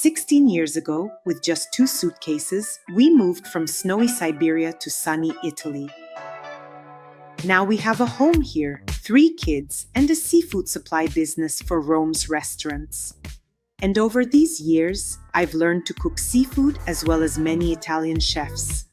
16 years ago, with just 2 suitcases, we moved from snowy Siberia to sunny Italy. Now we have a home here, 3 kids, and a seafood supply business for Rome's restaurants. And over these years, I've learned to cook seafood as well as many Italian chefs.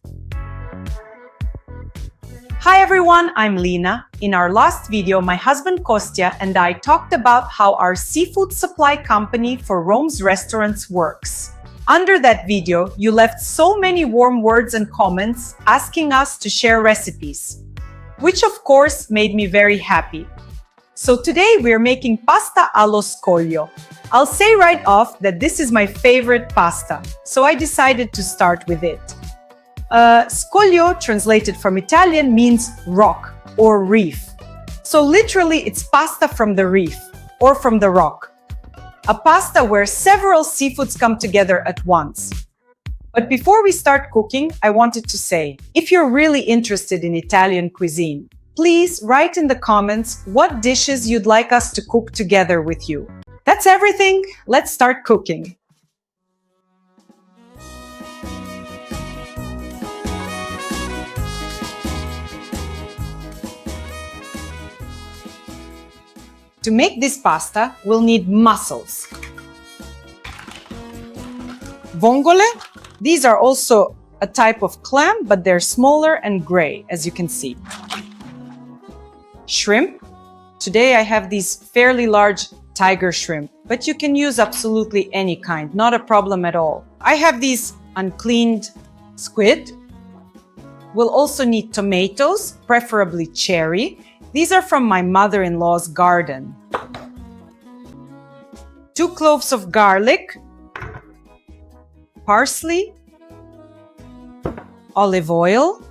Hi everyone, I'm Lena. In our last video, my husband Kostya and I talked about how our seafood supply company for Rome's restaurants works. Under that video, you left so many warm words and comments asking us to share recipes, which of course made me very happy. So today we're making pasta allo scoglio. I'll say right off that this is my favorite pasta, so I decided to start with it. Scoglio, translated from Italian, means rock or reef. So literally it's pasta from the reef or from the rock. A pasta where several seafoods come together at once. But before we start cooking, I wanted to say, if you're really interested in Italian cuisine, please write in the comments what dishes you'd like us to cook together with you. That's everything. Let's start cooking. To make this pasta, we'll need mussels. Vongole. These are also a type of clam, but they're smaller and gray, as you can see. Shrimp. Today I have these fairly large tiger shrimp, but you can use absolutely any kind, not a problem at all. I have these uncleaned squid. We'll also need tomatoes, preferably cherry. These are from my mother-in-law's garden. 2 cloves of garlic, parsley, olive oil,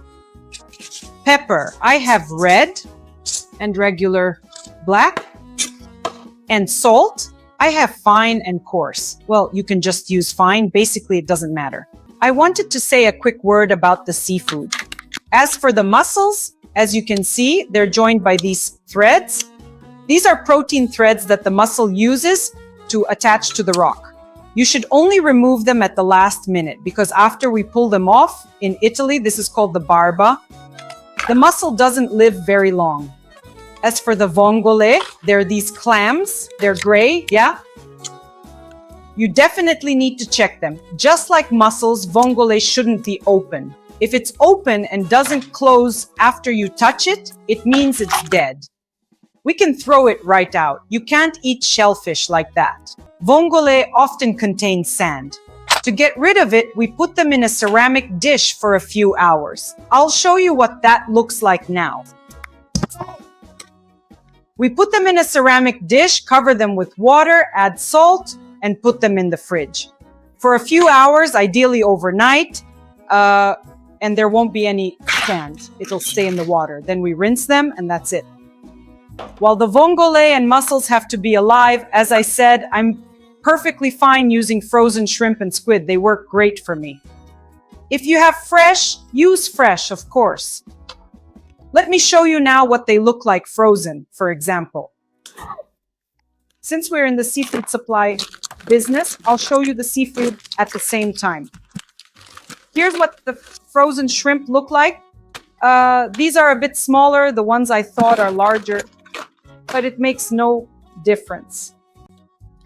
pepper. I have red and regular black, and salt. I have fine and coarse. Well, you can just use fine. Basically, it doesn't matter. I wanted to say a quick word about the seafood. As for the mussels, as you can see, they're joined by these threads. These are protein threads that the mussel uses to attach to the rock. You should only remove them at the last minute because after we pull them off, in Italy, this is called the barba, the mussel doesn't live very long. As for the vongole, they're these clams. They're gray, yeah? You definitely need to check them. Just like mussels, vongole shouldn't be open. If it's open and doesn't close after you touch it, it means it's dead. We can throw it right out. You can't eat shellfish like that. Vongole often contain sand. To get rid of it, we put them in a ceramic dish for a few hours. I'll show you what that looks like now. We put them in a ceramic dish, cover them with water, add salt, and put them in the fridge. For a few hours, ideally overnight, and there won't be any sand. It'll stay in the water. Then we rinse them, and that's it. While the vongole and mussels have to be alive, as I said, I'm perfectly fine using frozen shrimp and squid. They work great for me. If you have fresh, use fresh, of course. Let me show you now what they look like frozen, for example. Since we're in the seafood supply business, I'll show you the seafood at the same time. Here's what the frozen shrimp look like. These are a bit smaller. The ones I thought are larger, but it makes no difference.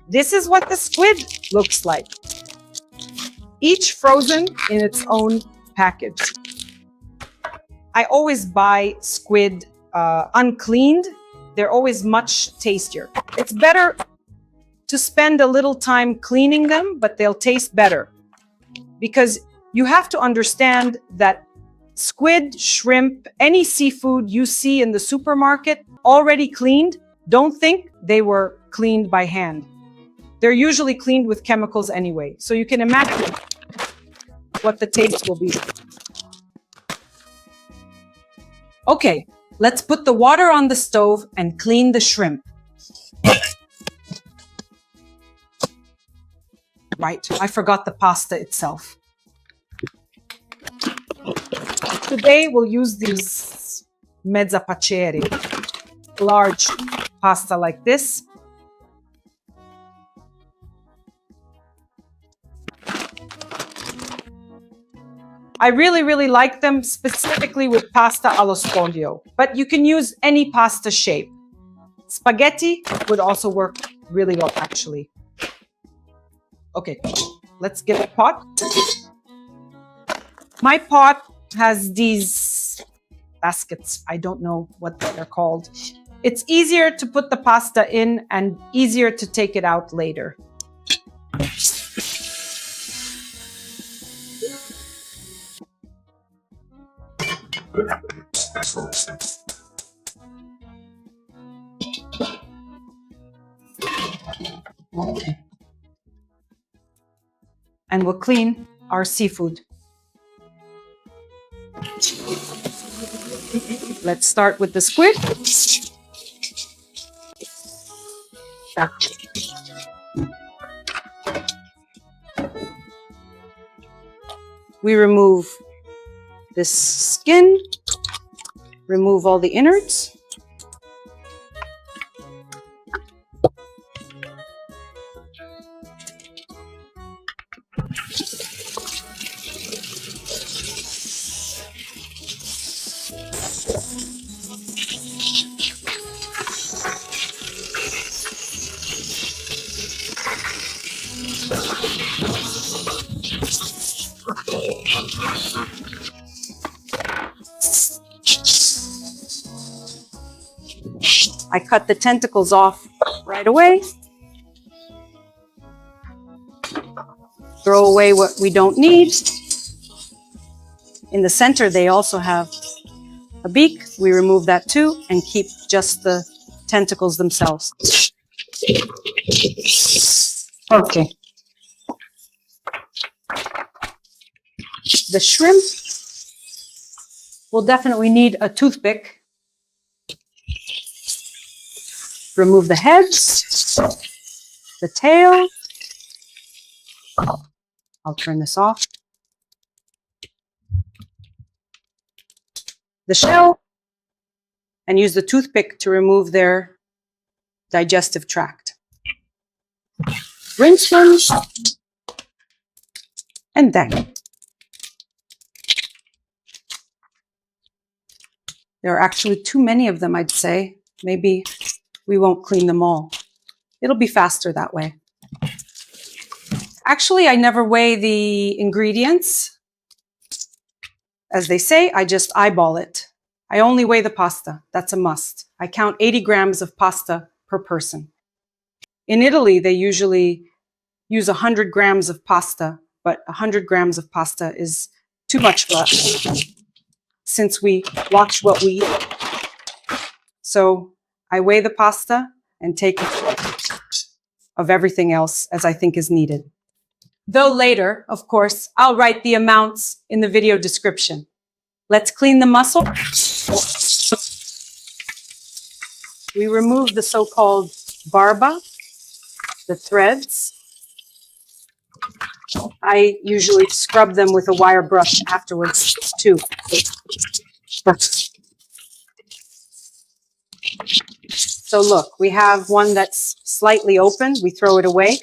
This is what the squid looks like. Each frozen in its own package. I always buy squid uncleaned. They're always much tastier. It's better to spend a little time cleaning them, but they'll taste better. Because you have to understand that squid, shrimp, any seafood you see in the supermarket already cleaned, don't think they were cleaned by hand. They're usually cleaned with chemicals anyway. So you can imagine what the taste will be. Okay, let's put the water on the stove and clean the shrimp. Right, I forgot the pasta itself. Today we'll use these mezza paceri, large pasta like this. I really like them specifically with pasta allo scoglio, but you can use any pasta shape. Spaghetti would also work really well, actually. Okay, let's get a pot. My pot has these baskets. I don't know what they're called. It's easier to put the pasta in and easier to take it out later. And we'll clean our seafood. Let's start with the squid. We remove this skin, remove all the innards. I cut the tentacles off right away. Throw away what we don't need. In the center, they also have a beak. We remove that too and keep just the tentacles themselves. Okay. The shrimp will definitely need a toothpick. Remove the heads, the tail. I'll turn this off. The shell, and use the toothpick to remove their digestive tract. Rinse them, and then there are actually too many of them, I'd say. Maybe we won't clean them all. It'll be faster that way. Actually, I never weigh the ingredients. As they say, I just eyeball it. I only weigh the pasta. That's a must. I count 80 grams of pasta per person. In Italy, they usually use 100 grams of pasta, but 100 grams of pasta is too much for us since we watch what we eat. So I weigh the pasta and take of everything else as I think is needed. Though later, of course, I'll write the amounts in the video description. Let's clean the mussel. We remove the so-called barba, the threads. I usually scrub them with a wire brush afterwards too. So look, we have one that's slightly open. We throw it away.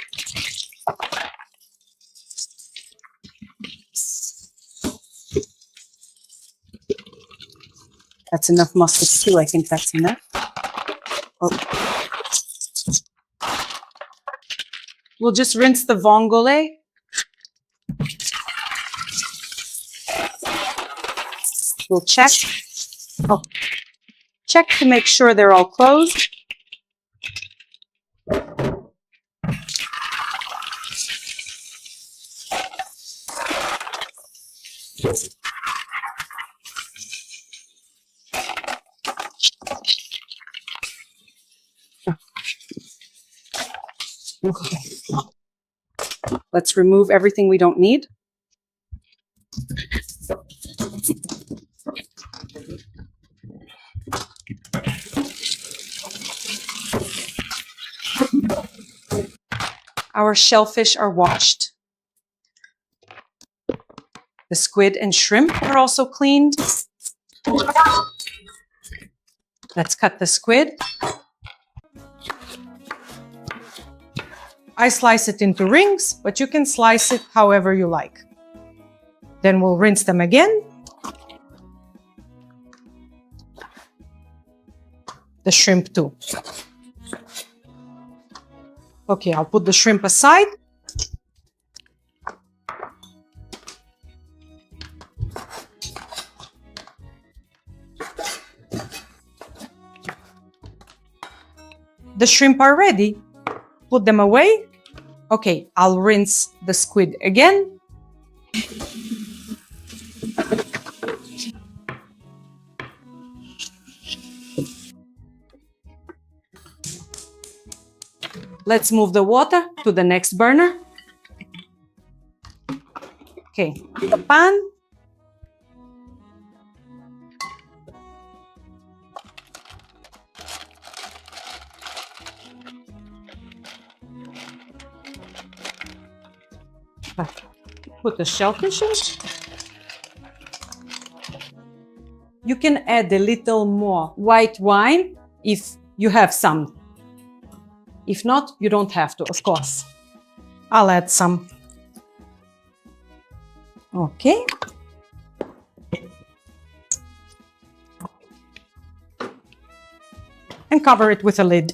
That's enough mussels too. I think that's enough. Oh. We'll just rinse the vongole. We'll check. Oh. Check to make sure they're all closed. Okay. Let's remove everything we don't need. Our shellfish are washed. The squid and shrimp are also cleaned. Let's cut the squid. I slice it into rings, but you can slice it however you like. Then we'll rinse them again. The shrimp too. Okay, I'll put the shrimp aside. The shrimp are ready. Put them away. Okay, I'll rinse the squid again. Let's move the water to the next burner. Okay, the pan. Put the shellfish in. You can add a little more white wine if you have some. If not, you don't have to, of course. I'll add some. Okay. And cover it with a lid.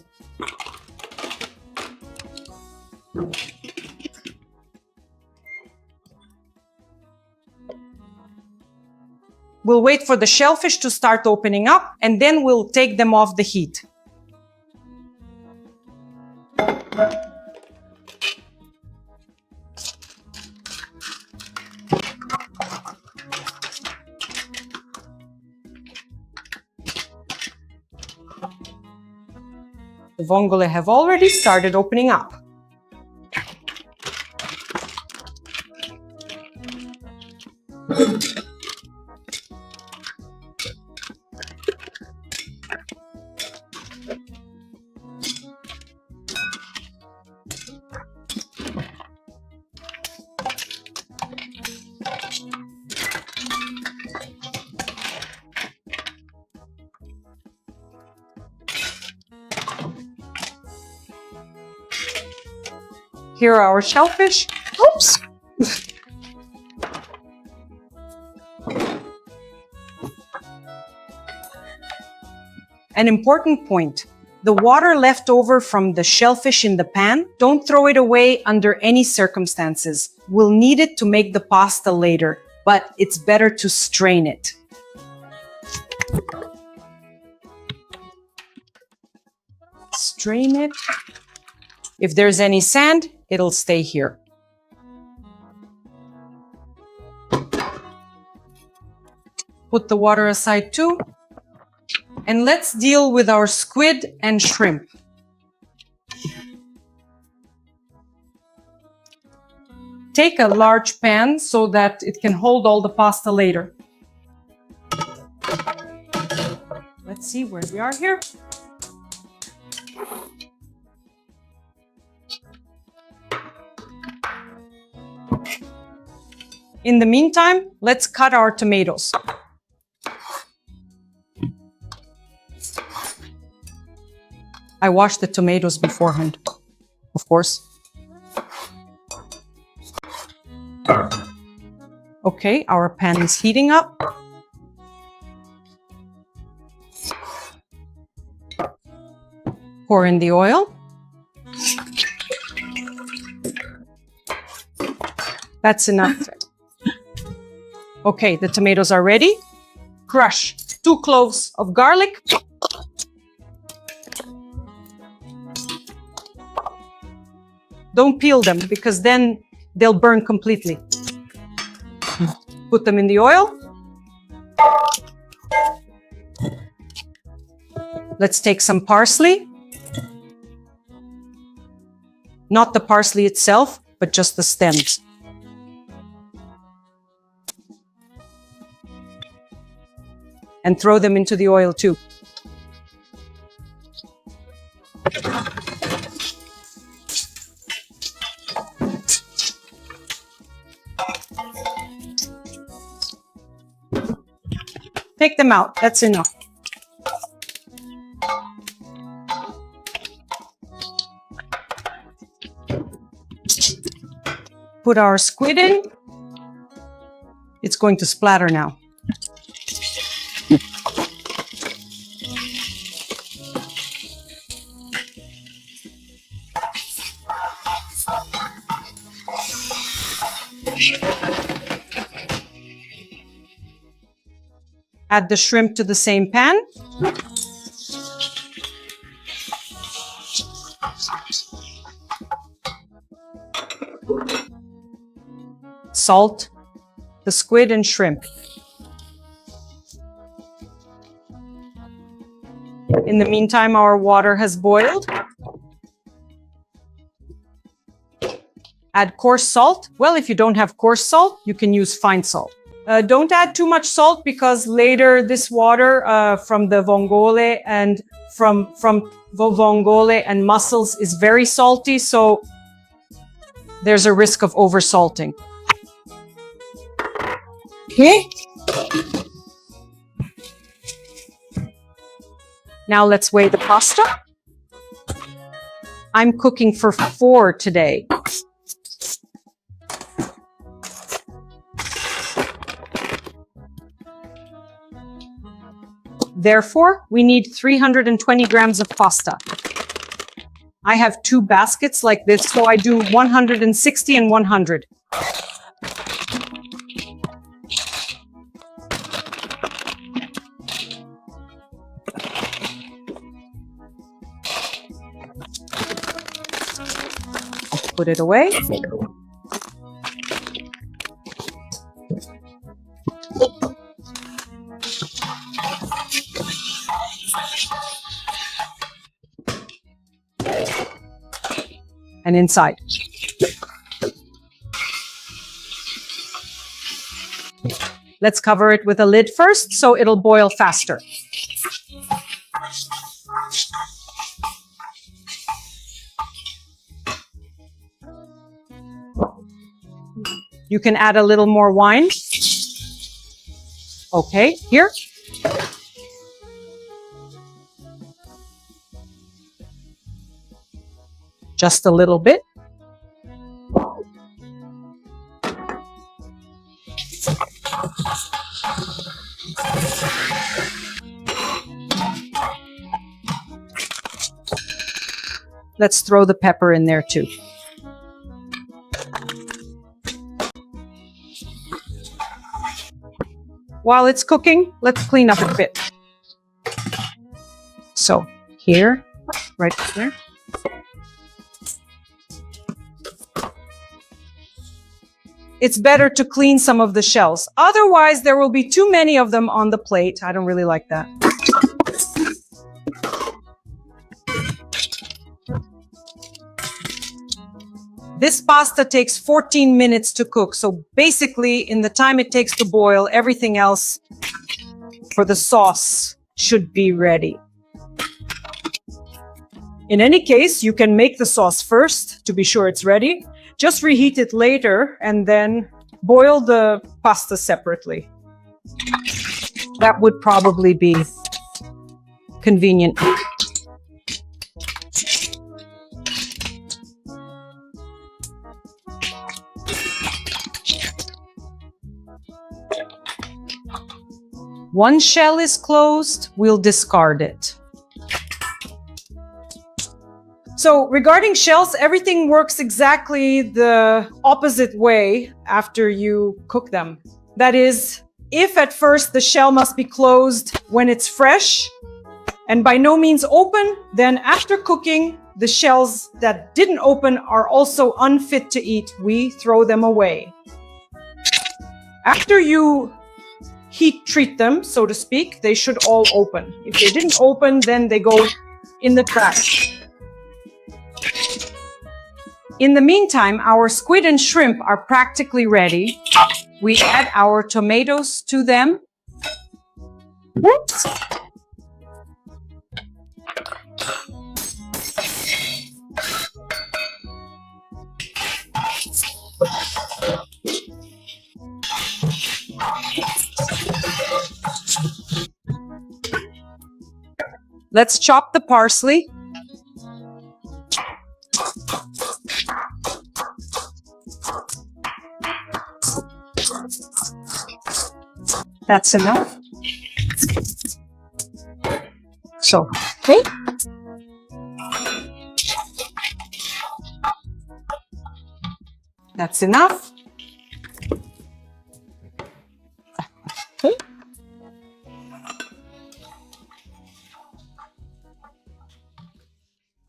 We'll wait for the shellfish to start opening up, and then we'll take them off the heat. The vongole have already started opening up. Here are our shellfish. Oops! An important point. The water left over from the shellfish in the pan, don't throw it away under any circumstances. We'll need it to make the pasta later, but it's better to strain it. Strain it. If there's any sand, it'll stay here. Put the water aside too. And let's deal with our squid and shrimp. Take a large pan so that it can hold all the pasta later. Let's see where we are here. In the meantime, let's cut our tomatoes. I washed the tomatoes beforehand, of course. Okay, our pan is heating up. Pour in the oil. That's enough. Okay, the tomatoes are ready. Crush 2 cloves of garlic. Don't peel them because then they'll burn completely. Put them in the oil. Let's take some parsley. Not the parsley itself, but just the stems. And throw them into the oil too. Take them out, that's enough. Put our squid in. It's going to splatter now. Add the shrimp to the same pan. Salt the squid and shrimp. In the meantime, our water has boiled. Add coarse salt. Well, if you don't have coarse salt, you can use fine salt. Don't add too much salt because later this water from the vongole and from vongole and mussels is very salty, so there's a risk of over-salting. Okay. Now let's weigh the pasta. I'm cooking for 4 today. Therefore, we need 320 grams of pasta. I have 2 baskets like this, so I do 160 and 100. Put it away. And inside. Let's cover it with a lid first so it'll boil faster. You can add a little more wine. Okay, here. Just a little bit. Let's throw the pepper in there too. While it's cooking, let's clean up a bit. So here, right there. It's better to clean some of the shells. Otherwise, there will be too many of them on the plate. I don't really like that. This pasta takes 14 minutes to cook. So basically, in the time it takes to boil, everything else for the sauce should be ready. In any case, you can make the sauce first to be sure it's ready. Just reheat it later and then boil the pasta separately. That would probably be convenient. One shell is closed, we'll discard it. So regarding shells, everything works exactly the opposite way after you cook them. That is, if at first the shell must be closed when it's fresh and by no means open, then after cooking, the shells that didn't open are also unfit to eat. We throw them away. After you heat treat them, so to speak, they should all open. If they didn't open, then they go in the trash. In the meantime, our squid and shrimp are practically ready. We add our tomatoes to them. Whoops. Let's chop the parsley. That's enough. So, okay. That's enough. Okay.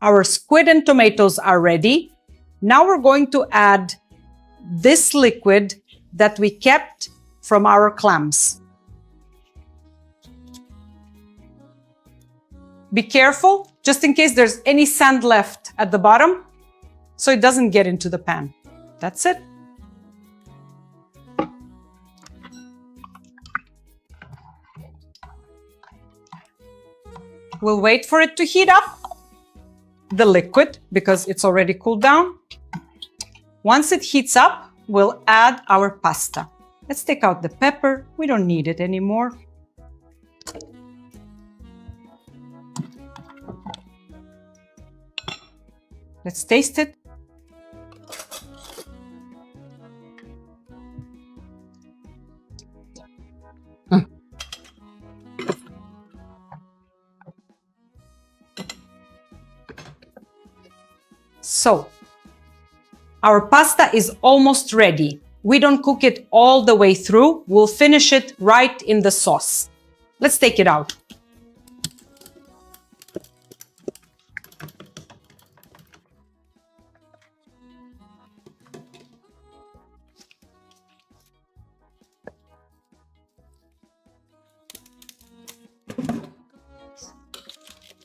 Our squid and tomatoes are ready. Now we're going to add this liquid that we kept from our clams. Be careful, just in case there's any sand left at the bottom, so it doesn't get into the pan. That's it. We'll wait for it to heat up, the liquid, because it's already cooled down. Once it heats up, we'll add our pasta. Let's take out the pepper. We don't need it anymore. Let's taste it. So, our pasta is almost ready. We don't cook it all the way through. We'll finish it right in the sauce. Let's take it out.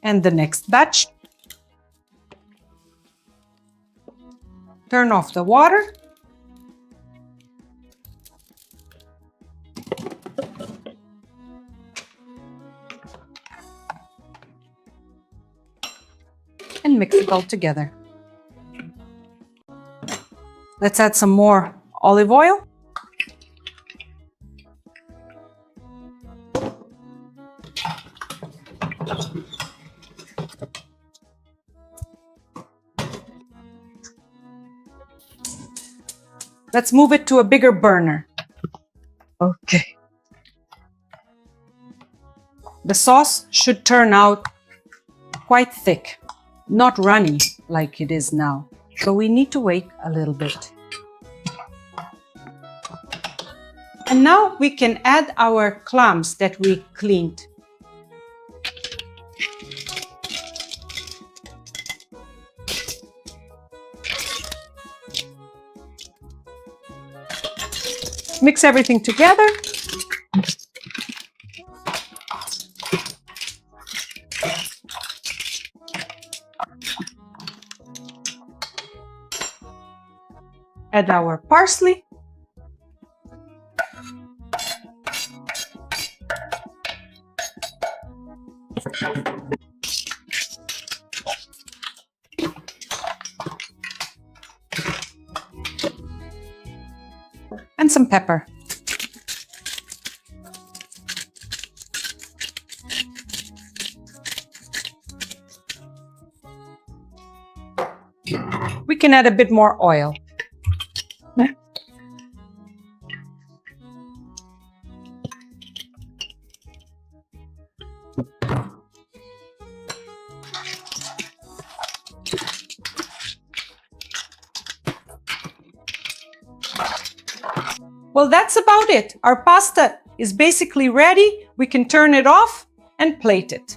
And the next batch. Turn off the water. And mix it all together. Let's add some more olive oil. Let's move it to a bigger burner. Okay. The sauce should turn out quite thick, not runny like it is now. So we need to wait a little bit. And now we can add our clams that we cleaned. Mix everything together. Add our parsley. And some pepper. We can add a bit more oil. Well, that's about it. Our pasta is basically ready. We can turn it off and plate it.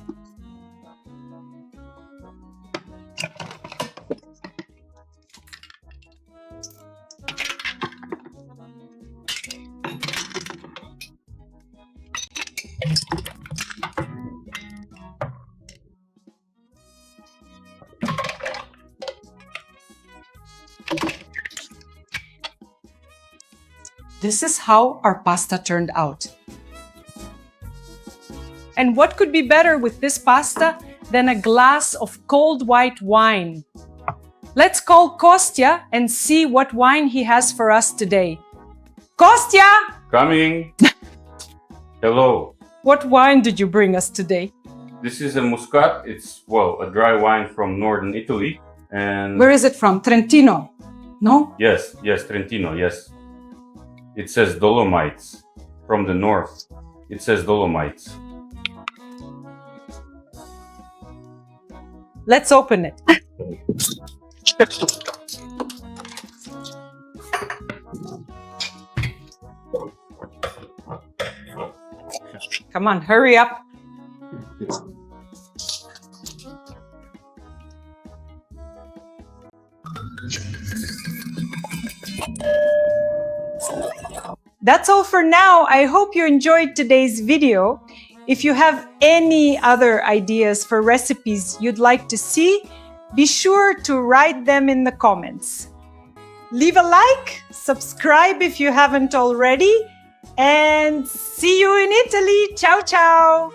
This is how our pasta turned out. And what could be better with this pasta than a glass of cold white wine? Let's call Kostya and see what wine he has for us today. Kostya! Coming! Hello. What wine did you bring us today? This is a Muscat. It's, well, a dry wine from northern Italy. And Where is it from? Trentino? No? yes, Trentino, yes. It says Dolomites from the north. It says Dolomites. Let's open it. Come on, hurry up. That's all for now. I hope you enjoyed today's video. If you have any other ideas for recipes you'd like to see, be sure to write them in the comments. Leave a like, subscribe if you haven't already, and see you in Italy. Ciao, ciao.